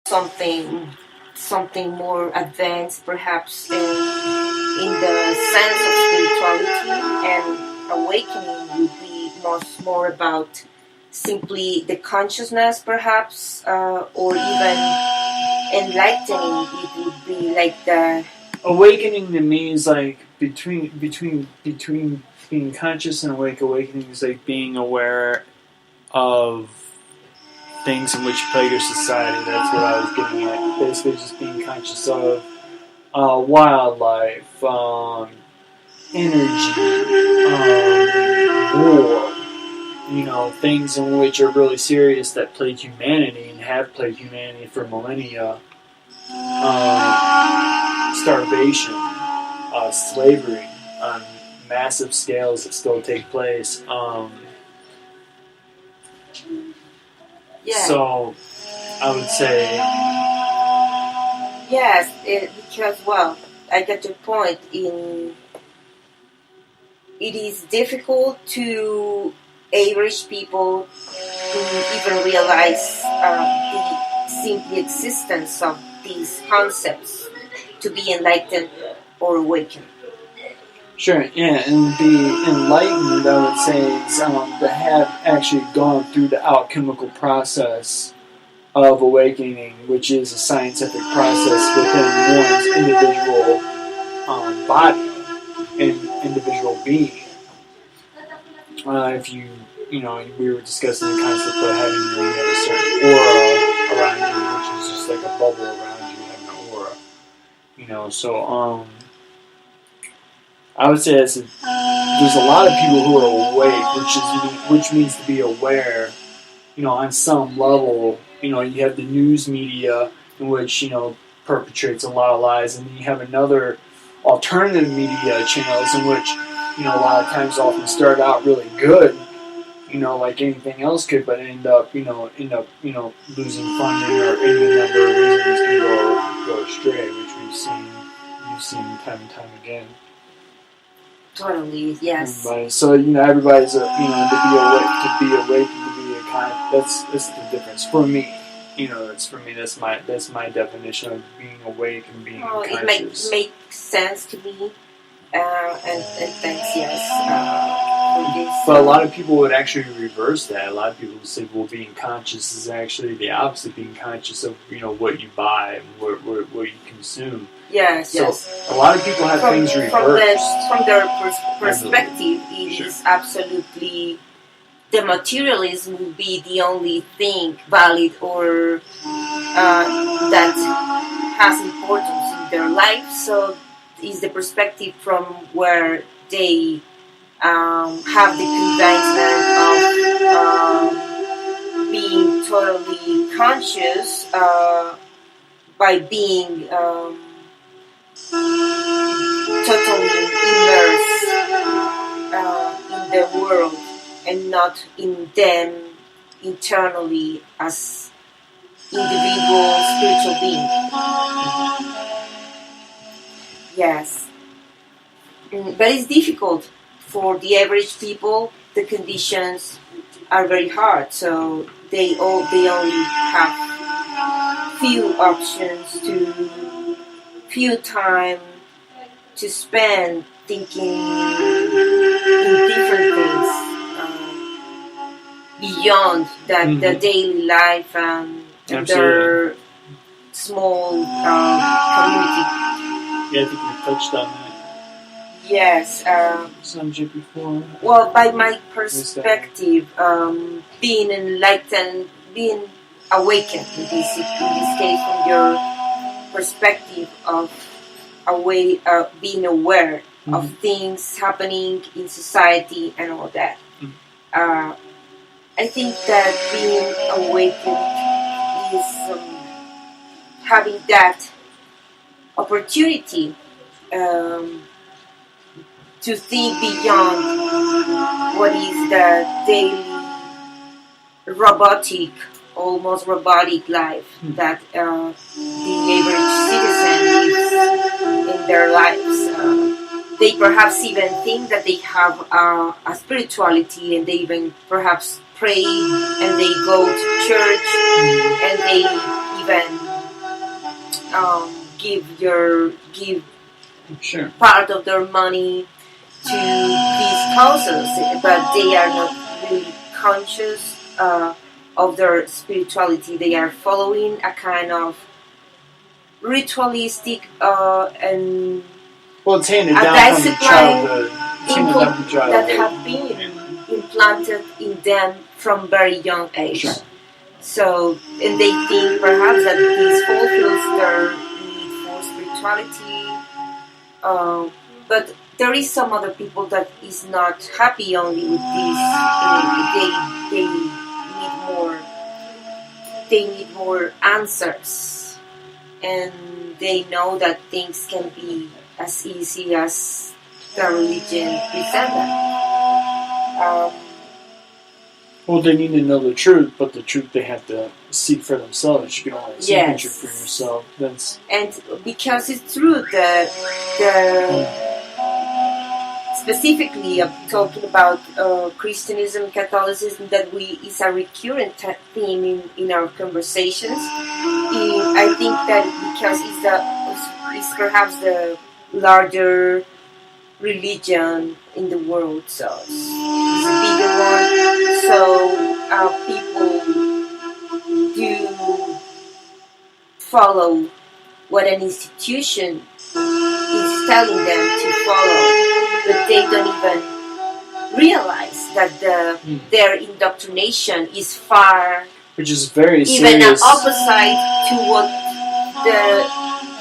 something something more advanced, perhaps in the sense of spirituality, and awakening would be much more about simply the consciousness, perhaps, or even enlightening. It would be like the Awakening to me is like between being conscious and awake. Awakening is like being aware of things in which plague your society. That's what I was getting at. Basically, just being conscious of wildlife, energy, war. Things in which are really serious that plague humanity and have plagued humanity for millennia. Starvation, slavery on massive scales that still take place. yeah. So, I would say, Yes, because I get your point. It is difficult to average people to even realize the simple existence of these concepts to be enlightened or awakened. sure, yeah, and be enlightened, I would say, is to have actually gone through the alchemical process of awakening, which is a scientific process within one's individual body and individual being. If we were discussing the concept of having a certain aura around you, which is just like a bubble around you, having an aura. So I would say there's a lot of people who are awake, which means to be aware. On some level, you have the news media, in which perpetrates a lot of lies, and then you have another alternative media channels in which a lot of times often start out really good, like anything else could, but end up losing funding, or any number of reasons can go astray, which you've seen time and time again. Totally, yes. So everybody's to be awake, and to be a kind. That's the difference for me. It's for me. That's my definition of being awake and being conscious. It makes sense to me. And thanks, yes, for this. But a lot of people would actually reverse that. A lot of people would say, well, being conscious is actually the opposite. Being conscious of what you buy and what you consume. Yes, so yes. A lot of people have things reversed. From their perspective, it is absolutely the materialism will be the only thing valid or that has importance in their life. So is the perspective from where they have the convincement of being totally conscious by being totally immersed in the world and not in them internally as individual spiritual beings. Yes, but it's difficult for the average people. The conditions are very hard, so they only have few options, few time to spend thinking in different things beyond that the daily life and their small community. Yeah, I think we touched on that. Yes. Subject before. Well, by my perspective, being enlightened, being awakened in this case, from your perspective of being aware of things happening in society and all that. I think that being awakened is having that opportunity to think beyond what is the daily almost robotic life that the average citizen lives in their lives. They perhaps even think that they have a spirituality, and they even perhaps pray, and they go to church, and they even give Sure. part of their money to these causes, but they are not really conscious of their spirituality. They are following a kind of ritualistic and Well, it's handed a down from discipline childhood. It's handed down from that childhood. have been implanted in them from very young age. Sure. So, and they think perhaps that this fulfills their need for spirituality. But there is some other people that is not happy only with this. They need more. They need more answers, and they know that things can be as easy as the religion presents them. Well, they need to know the truth, but the truth they have to seek for themselves. You can only seek the truth for yourself. And because it's true, specifically, I'm talking about Christianism, Catholicism, that is a recurrent theme in our conversations. I think that because it's perhaps the larger religion in the world, so it's a bigger one. So people do follow what an institution is telling them to follow, but they don't even realize that their indoctrination is far, which is very even serious. opposite to what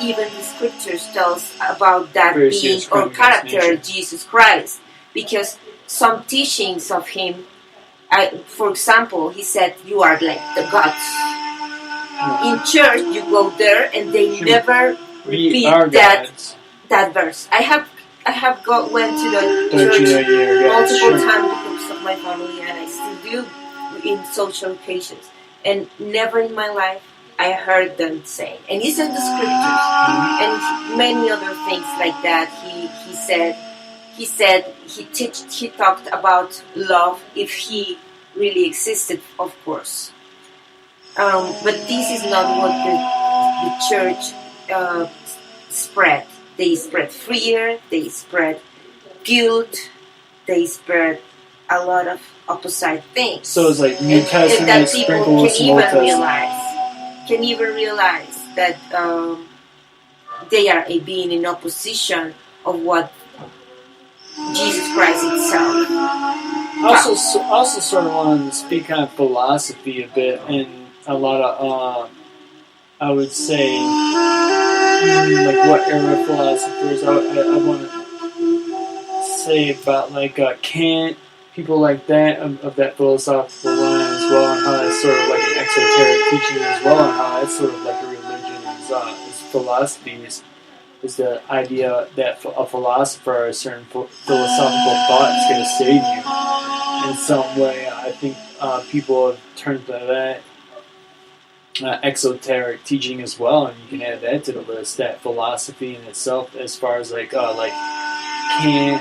even the scriptures tells about that Very being or character Jesus Christ, because some teachings of him, for example, he said, "You are like the gods." In church, you go there and they never repeat that verse. I have went to the church multiple times because of my family, and I still do in social occasions, and never in my life I heard them say, and it's in the scriptures and many other things like that. He talked about love if he really existed, of course. But this is not what the church spread. They spread fear, they spread guilt, they spread a lot of opposite things. So it's like New Testament and that people can even realize that they are being in opposition of what Jesus Christ itself. I also sort of wanted to speak on philosophy a bit, and a lot of I would say like what era philosophers I want to say about like Kant, people like that of that philosophical line as well, and how that's sort of like an exoteric teaching as well, and how that's sort of like a religion is philosophy is the idea that a philosopher or a certain philosophical thought is going to save you in some way. I think people have turned to that exoteric teaching as well, and you can add that to the list. That philosophy in itself, as far as like Kant,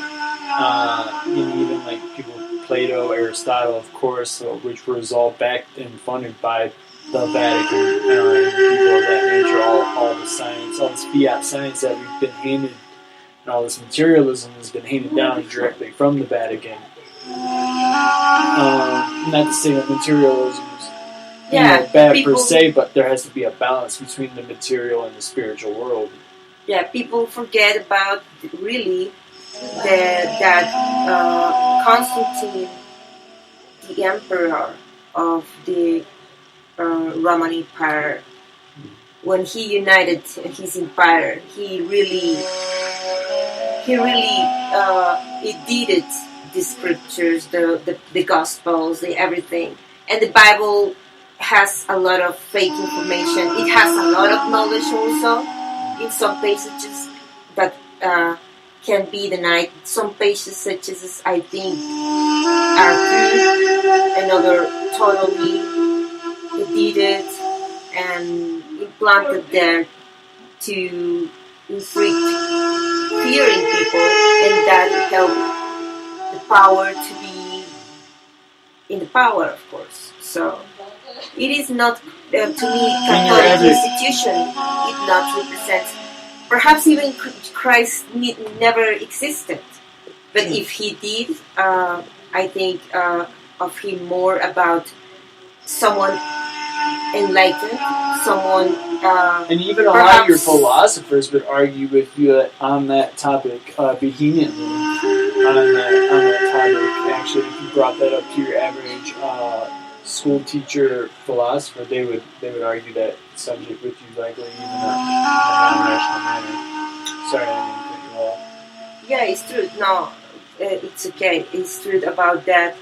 and even like people, Plato, Aristotle, of course, which was all backed and funded by the Vatican and people of that nature. All the science, all this fiat science that we've been handed, and all this materialism has been handed down directly from the Vatican. Not to say that materialism is bad per se, but there has to be a balance between the material and the spiritual world. Yeah, people forget about really that Constantine, the emperor of the Roman Empire, when he united his empire, he edited the scriptures, the Gospels, the everything, and the Bible has a lot of fake information. It has a lot of knowledge also in some passages that can be denied. Some passages I think are true, and other totally edited and implanted there to inflict fear in people, and that help the power to be in the power, of course. So it is not, to me, Catholic institution. It not represents. Perhaps even Christ never existed. But if he did, I think of him more about someone enlightened, someone. And even a lot of your philosophers would argue with you on that topic vehemently. On that topic, actually, if you brought that up to your average school teacher philosopher, they would argue that subject with you, likely even in a non-rational manner. Sorry, I didn't cut you off. Yeah, it's true. No, it's okay. It's true about that.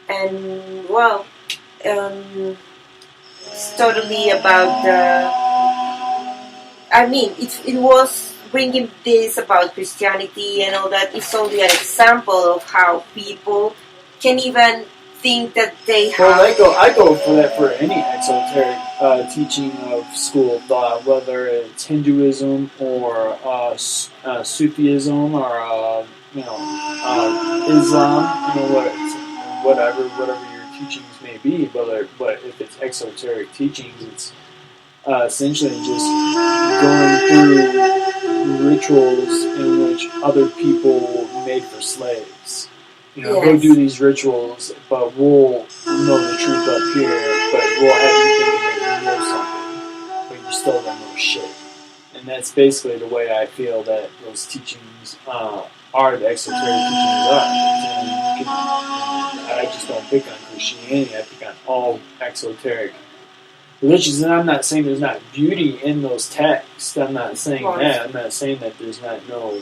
And well, it's totally about the. I mean, it was bringing this about Christianity and all that. It's only an example of how people can even think that they have. Well, I go for that for any exoteric teaching of school of thought, whether it's Hinduism or Sufism or Islam, whatever your teachings may be. But if it's exoteric teachings, it's essentially just going through rituals in which other people made for slaves. Go do these rituals, but we'll know the truth up here, but we'll have you think that you know something, but you still don't know shit. And that's basically the way I feel that those teachings are, the exoteric teachings are. And I just don't pick on Christianity, I pick on all exoteric religions. And I'm not saying there's not beauty in those texts. I'm not saying that. I'm not saying that there's not no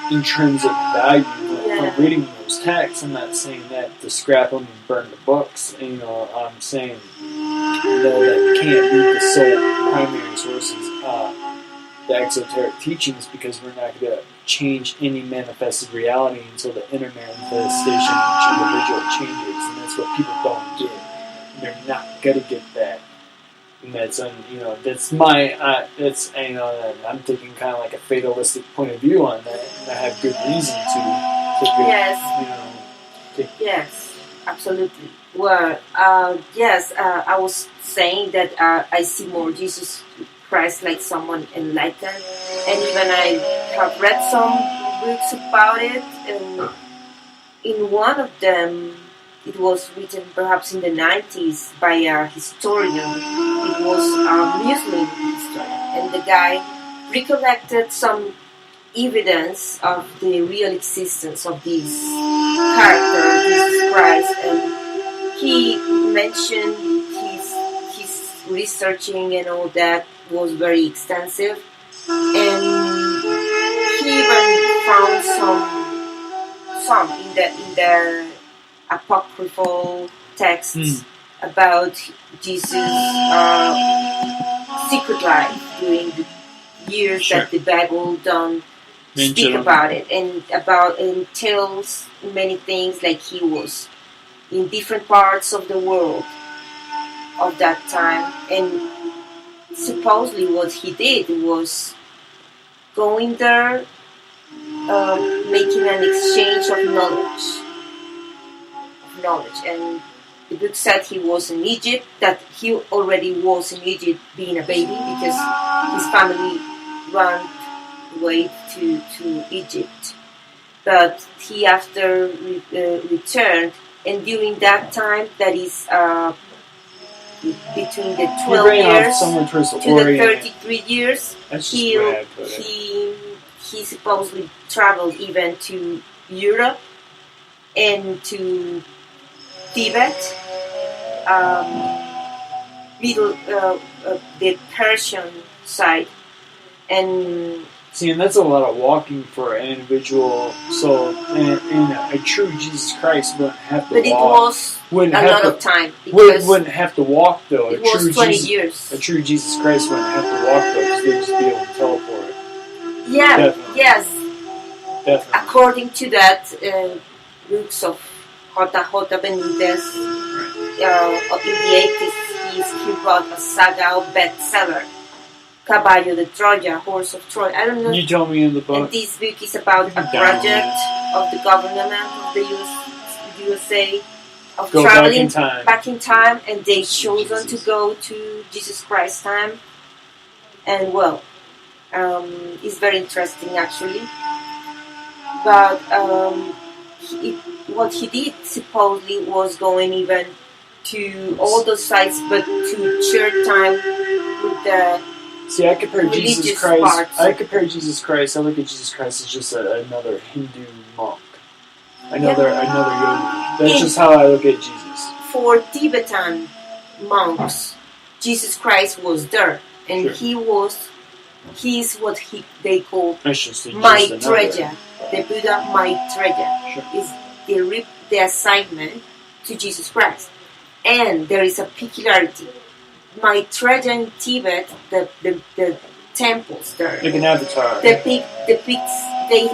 intrinsic value from reading those texts. I'm not saying that to scrap them and burn the books. I'm saying that can't be the sole primary sources the exoteric teachings, because we're not going to change any manifested reality until the inner manifestation of each individual changes, and that's what people don't get. And they're not going to get that. And that's that's my I'm taking kind of like a fatalistic point of view on that, and I have good reason to. Yes, absolutely. Well, yes, I was saying that I see more Jesus Christ like someone enlightened, and even I have read some books about it, and in one of them, it was written perhaps in the 90s by a historian. It was a Muslim historian, and the guy recollected some evidence of the real existence of this character, Jesus Christ, and he mentioned his researching and all that was very extensive, and he even found some in the apocryphal texts about Jesus' secret life during the years that the Bible don't speak about it, and tells many things, like he was in different parts of the world of that time, and supposedly what he did was going there, making an exchange of knowledge. And the book said he was in Egypt, that he already was in Egypt being a baby, because his family ran away to Egypt. But he after returned, and during that time, that is between the 12 years to the 33 years, he supposedly traveled even to Europe and to Tibet, the Persian side, and that's a lot of walking for an individual. So, and a true Jesus Christ wouldn't have to walk. But it was a lot of time. Wouldn't have to walk though. It was 20 years. A true Jesus Christ wouldn't have to walk though, because they'd just be able to teleport. Yeah. Definitely. Yes. Definitely. According to that, books of J.J. Benitez, in the 80s, he wrote a saga of bestseller, Caballo de Troya, Horse of Troy. I don't know. You told me in the book. And this book is about a project of the government of the USA of Go traveling back in time. and they chosen to go to Jesus Christ's time. And well, it's very interesting actually. But what he did supposedly was going even to all those sites, but to share time with the See, I compare Jesus religious Christ. parts. I compare Jesus Christ. I look at Jesus Christ as just another Hindu monk, another yogi. That's just how I look at Jesus. For Tibetan monks, Jesus Christ was there, and Sure. he's what they call That's just Maitreya. The Buddha Maitreya Sure. is the assignment to Jesus Christ. And there is a peculiarity. Maitreya in Tibet, the temples there, Like an avatar. depicts in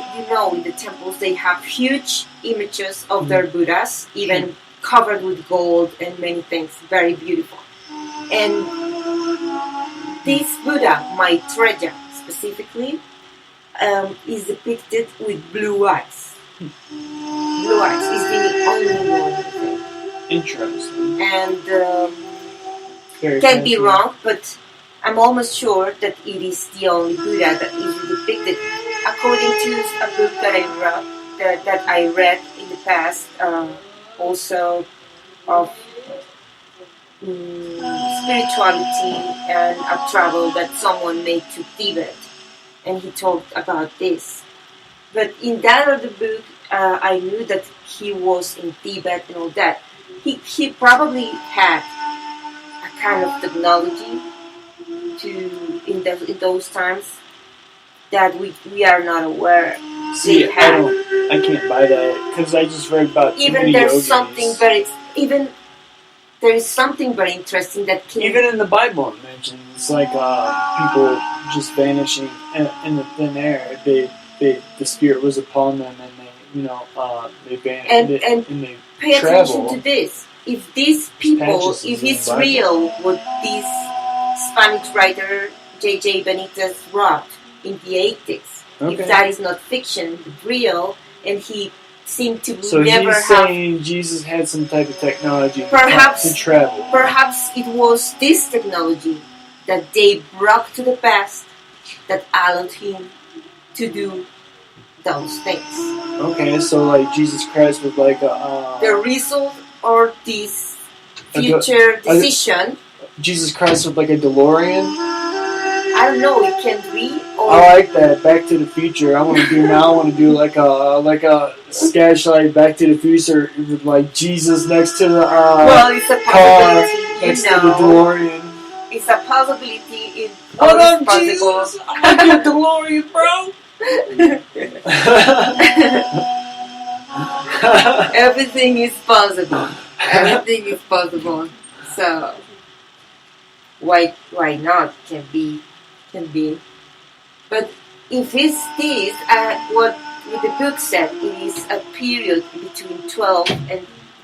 the temples they have huge images of their Buddhas, even covered with gold and many things, very beautiful. And this Buddha, Maitreya specifically, is depicted with blue eyes. Blue eyes is the only one. Interesting. And Very can be fancy. wrong, but I'm almost sure that it is the only Buddha that is depicted. According to a book that I read in the past, also of spirituality and a travel that someone made to Tibet, and he talked about this. But in that other book, I knew that he was in Tibet and all that. He probably had a kind of technology in those times that we are not aware. See, they had. I can't buy that because I just read about too many There is something very interesting that can even in the Bible it mentions like people just vanishing in the thin air. The spirit was upon them and they vanished and they pay travel. attention to this. If these people, if it's real, what this Spanish writer J.J. Benitez wrote in the 80s, if that is not fiction, real, and he seemed to never have... So he's saying Jesus had some type of technology to travel. Perhaps it was this technology that they brought to the past that allowed him to do those things. Okay, so like Jesus Christ was like the result or this future decision. Jesus Christ was like a DeLorean. I don't know. It can be. Or I like that. Back to the Future. I want to do like a sketch like Back to the Future with like Jesus next to the it's a possibility. car next to the DeLorean. It's a possibility. What up, Jesus? I'm a DeLorean, bro. Everything is possible. Everything is possible. So why not? Can be. But if it's this, what the book said, it is a period between 12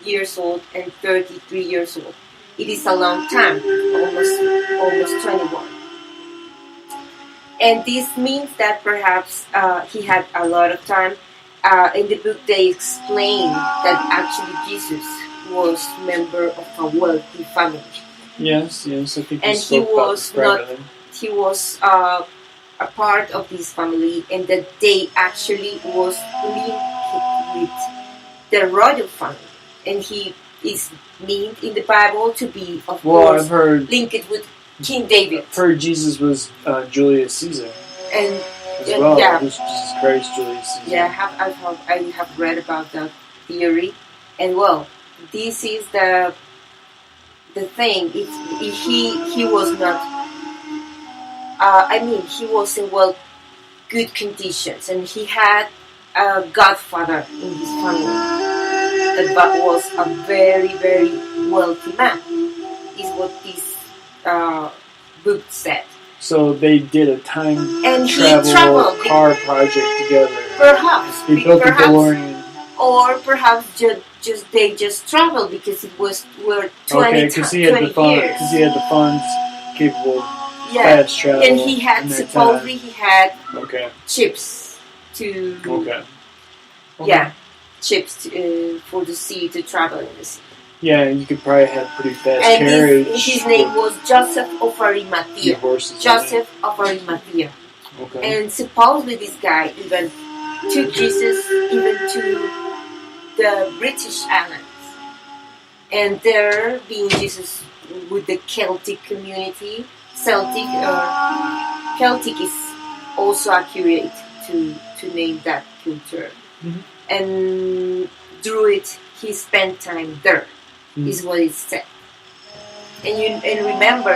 years old and 33 years old. It is a long time, almost 21. And this means that perhaps he had a lot of time. In the book, they explain that actually Jesus was a member of a wealthy family. Yes, I think and he was not. He was a part of this family, and that they actually was linked with the royal family, and he is named in the Bible to be, of course, I've heard linked with King David. I've heard Jesus was Julius Caesar, and as well. Yeah. It was Jesus Christ, Julius Caesar. Yeah, I have read about that theory, and well, this is the thing. If he was not. He was in good conditions, and he had a godfather in his family that was a very, very wealthy man, is what this book said. So they did a time travel car project together. Perhaps. They built a DeLorean. Or perhaps they just traveled because it was 20 because he had the funds. Because he had the funds capable. Fast travel, and he had supposedly he had chips to chips for the sea to travel in the sea. Yeah, you could probably have pretty fast And carriage. his name was Joseph of Arimathea. Your horses. Joseph of Arimathea. Okay. And supposedly this guy even took Jesus even to the British Islands. And there, being Jesus with the Celtic community, Celtic is also accurate to name that culture. Mm-hmm. And Druid, he spent time there, is what it said. And remember,